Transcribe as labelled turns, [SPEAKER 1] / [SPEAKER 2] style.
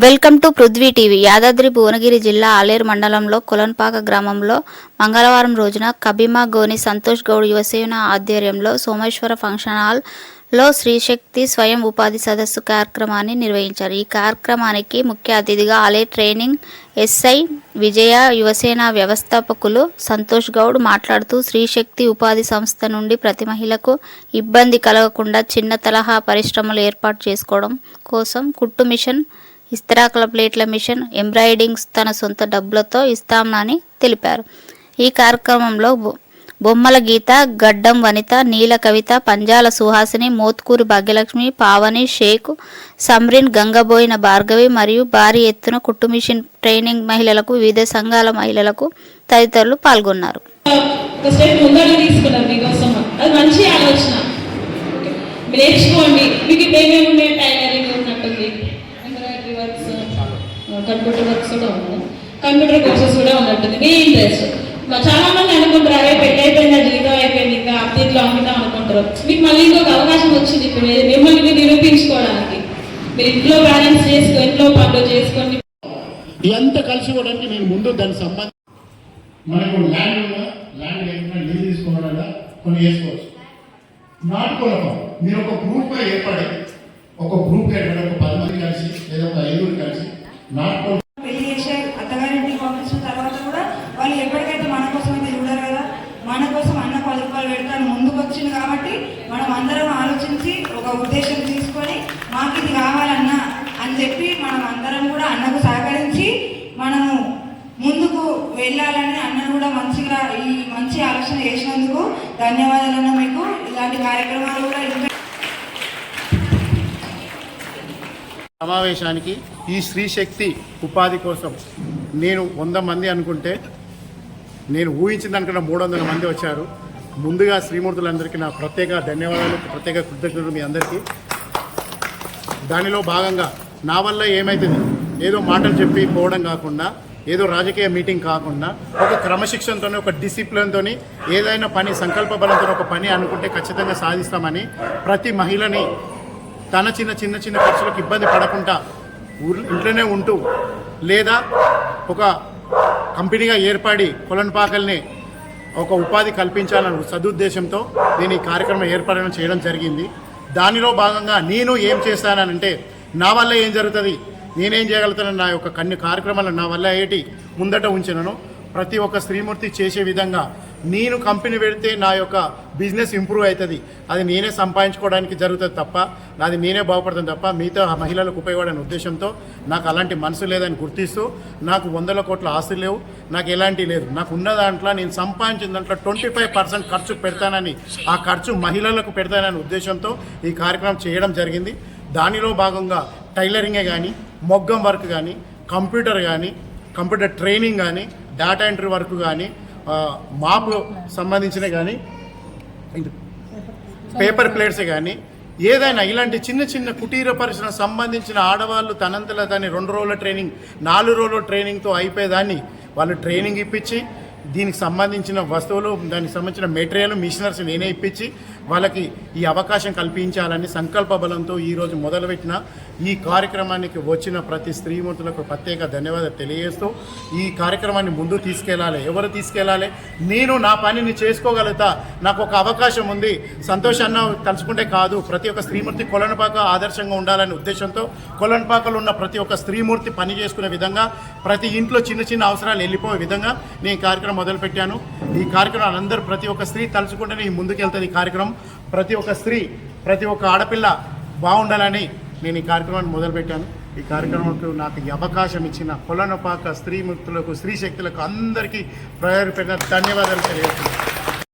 [SPEAKER 1] Welcome to Prithvi TV. Yadadri Bhuvanagiri జిల్లా ఆలేరు మండలంలో కొలన్పాక గ్రామంలో మంగళవారం రోజున కబీమా గోని సంతోష్ గౌడ్ యువసేన ఆధ్వర్యంలో సోమేశ్వర ఫంక్షన్ హాల్లో శ్రీశక్తి స్వయం ఉపాధి సదస్సు కార్యక్రమాన్ని నిర్వహించారు. ఈ కార్యక్రమానికి ముఖ్య అతిథిగా ఆలేరు ట్రైనింగ్ ఎస్ఐ విజయ యువసేన వ్యవస్థాపకులు సంతోష్ గౌడ్ మాట్లాడుతూ శ్రీశక్తి ఉపాధి సంస్థ నుండి ప్రతి మహిళకు ఇబ్బంది కలగకుండా చిన్న తరహా పరిశ్రమలు ఏర్పాటు చేసుకోవడం కోసం కుట్టు మిషన్, ఇస్తరాకుల ప్లేట్ల మిషన్, ఎంబ్రాయిడింగ్స్ తన సొంత డబ్బులతో ఇస్తామని తెలిపారు. ఈ కార్యక్రమంలో బొమ్మల గీత, గడ్డం వనిత, నీల కవిత, పంజాల సుహాసిని, మోత్కూరి భాగ్యలక్ష్మి, పావని, షేక్, సమ్రిన్, గంగబోయిన భార్గవి మరియు భారీ ఎత్తున కుట్టు మిషన్ ట్రైనింగ్ మహిళలకు, వివిధ సంఘాల మహిళలకు తదితరులు పాల్గొన్నారు.
[SPEAKER 2] కంప్యూటర్ వర్క్స్ కూడా ఉన్నాయి, కంప్యూటర్ కోర్సెస్ కూడా ఉన్నట్టుంది. మీ ఇంట్రెస్ట్ చాలా మంది అనుకుంటారు, అదే పెళ్ళి అయిపోయిందా, జీవితం అయిపోయింది, ఇంకా అత్తిట్లో అంకితం అనుకుంటారు. మీకు మళ్ళీ ఇంకొక అవకాశం వచ్చింది ఇప్పుడు మిమ్మల్ని మీరు నిరూపించుకోవడానికి. మీరు ఇంట్లో బ్యాలెన్స్ చేసుకో, ఇంట్లో పనులు చేసుకొని
[SPEAKER 3] ఇదంతా కలిసి పోవడానికి నేను ముందు దానికి సంబంధం మనకు ల్యాండ్ ఉన్నా ల్యాండ్ లేకుండా లీజ్ తీసుకోవడం కొన్ని చేసుకోవచ్చు. నాటుకోవడం మీరు ఒక గ్రూప్గా ఏర్పడి ఒక 10 మంది కలిసి లేదా ఒక 5 కలిసి
[SPEAKER 4] పెళ్లి చేసే అత్తగారింటికి పంపించిన తర్వాత కూడా వాళ్ళు ఎప్పటికైతే మన కోసం అయితే చూడరు కదా, మన కోసం అన్న 10 రూపాయలు పెడతాను ముందుకు వచ్చింది కాబట్టి మనం అందరం ఆలోచించి ఒక ఉద్దేశం తీసుకొని మాకు ఇది కావాలన్నా అని చెప్పి మనం అందరం కూడా అన్నకు సహకరించి మనము ముందుకు వెళ్ళాలని అన్నను కూడా మంచిగా ఈ మంచి ఆలోచన చేసినందుకు ధన్యవాదాలన్న. మీకు ఇలాంటి కార్యక్రమాలు కూడా
[SPEAKER 3] సమావేశానికి ఈ స్త్రీశక్తి ఉపాధి కోసం నేను 100 మంది అనుకుంటే నేను ఊహించిన దానికన్నా 300 మంది వచ్చారు. ముందుగా శ్రీమూర్తులందరికీ నా ప్రత్యేక ధన్యవాదాలు, ప్రత్యేక కృతజ్ఞతలు మీ అందరికీ. దానిలో భాగంగా నా వల్ల ఏమవుతుంది, ఏదో మాటలు చెప్పి పోవడం కాకుండా, ఏదో రాజకీయ మీటింగ్ కాకుండా ఒక క్రమశిక్షణతో, ఒక డిసిప్లిన్తో ఏదైనా పని సంకల్ప బలంతో ఒక పని అనుకుంటే ఖచ్చితంగా సాధిస్తామని ప్రతి మహిళని తన చిన్న ఖర్చులకు ఇబ్బంది పడకుండా ఇంట్లోనే ఉంటూ లేదా ఒక కంపెనీగా ఏర్పడి కొలన్పాకల్ని ఒక ఉపాధి కల్పించాలన్న సదుద్దేశంతో నేను ఈ కార్యక్రమం ఏర్పాటు చేయడం జరిగింది. దానిలో భాగంగా నేను ఏం చేస్తానంటే నా వల్ల ఏం జరుగుతుంది, నేనేం చేయగలుగుతానని నా యొక్క కొన్ని కార్యక్రమాలు నా వల్ల ఏంటి ముందట ఉంచినను ప్రతి ఒక్క స్త్రీమూర్తి చేసే విధంగా నేను కంపెనీ పెడితే నా యొక్క బిజినెస్ ఇంప్రూవ్ అవుతుంది, అది నేనే సంపాదించుకోవడానికి జరుగుతుంది తప్ప, నాది నేనే బాగుపడుతుంది తప్ప మిగతా మహిళలకు ఉపయోగపడని ఉద్దేశంతో నాకు అలాంటి మనసు లేదని గుర్తిస్తూ, నాకు 100 కోట్ల ఆస్తులు లేవు, నాకు ఎలాంటివి లేదు, నాకు ఉన్న దాంట్లో నేను సంపాదించిన దాంట్లో 25% ఖర్చు పెడతానని, ఆ ఖర్చు మహిళలకు పెడతానని ఉద్దేశంతో ఈ కార్యక్రమం చేయడం జరిగింది. దానిలో భాగంగా టైలరింగే కానీ, మొగ్గం వర్క్ కానీ, కంప్యూటర్ ట్రైనింగ్ కానీ, డేటా ఎంట్రీ వర్క్ కానీ, మాప్ సంబంధించిన కానీ, పేపర్ ప్లేట్స్ కానీ, ఏదైనా ఇలాంటి చిన్న కుటీర పరిశ్రమ సంబంధించిన ఆడవాళ్ళు తనంతలా దాన్ని 2 రోజుల ట్రైనింగ్, 4 రోజుల ట్రైనింగ్తో అయిపోయేదాన్ని వాళ్ళు ట్రైనింగ్ ఇప్పించి దీనికి సంబంధించిన వస్తువులు, దానికి సంబంధించిన మెటీరియల్, మిషనరీస్ నేనే ఇప్పించి వాళ్ళకి ఈ అవకాశం కల్పించాలని సంకల్ప బలంతో ఈరోజు మొదలుపెట్టిన ఈ కార్యక్రమానికి వచ్చిన ప్రతి స్త్రీమూర్తులకు ప్రత్యేక ధన్యవాదాలు తెలియజేస్తూ ఈ కార్యక్రమాన్ని ముందు తీసుకెళ్ళాలి. ఎవరు తీసుకెళ్ళాలి? నేను నా పనిని చేసుకోగలుగుతా, నాకు ఒక అవకాశం ఉంది, సంతోషాన్ని తలుచుకుంటే కాదు, ప్రతి ఒక్క స్త్రీమూర్తి కొలన్పాక ఆదర్శంగా ఉండాలనే ఉద్దేశంతో కొలన్పాకలో ఉన్న ప్రతి ఒక్క స్త్రీమూర్తి పని చేసుకునే విధంగా, ప్రతి ఇంట్లో చిన్న అవసరాలు వెళ్ళిపోయే విధంగా నేను కార్యక్రమం మొదలుపెట్టాను. ఈ కార్యక్రమం అందరూ ప్రతి ఒక్క స్త్రీ తలుచుకుంటేనే ముందుకెళ్తుంది. ఈ కార్యక్రమం ప్రతి ఒక్క స్త్రీ, ప్రతి ఒక్క ఆడపిల్ల బాగుండాలని నేను ఈ కార్యక్రమాన్ని మొదలుపెట్టాను. ఈ కార్యక్రమంకు నాకు ఈ అవకాశం ఇచ్చిన కొలన్పాక స్త్రీమూర్తులకు, స్త్రీ శక్తులకు అందరికీ ప్రయోజనపడిన ధన్యవాదాలు తెలియజేస్తున్నాను.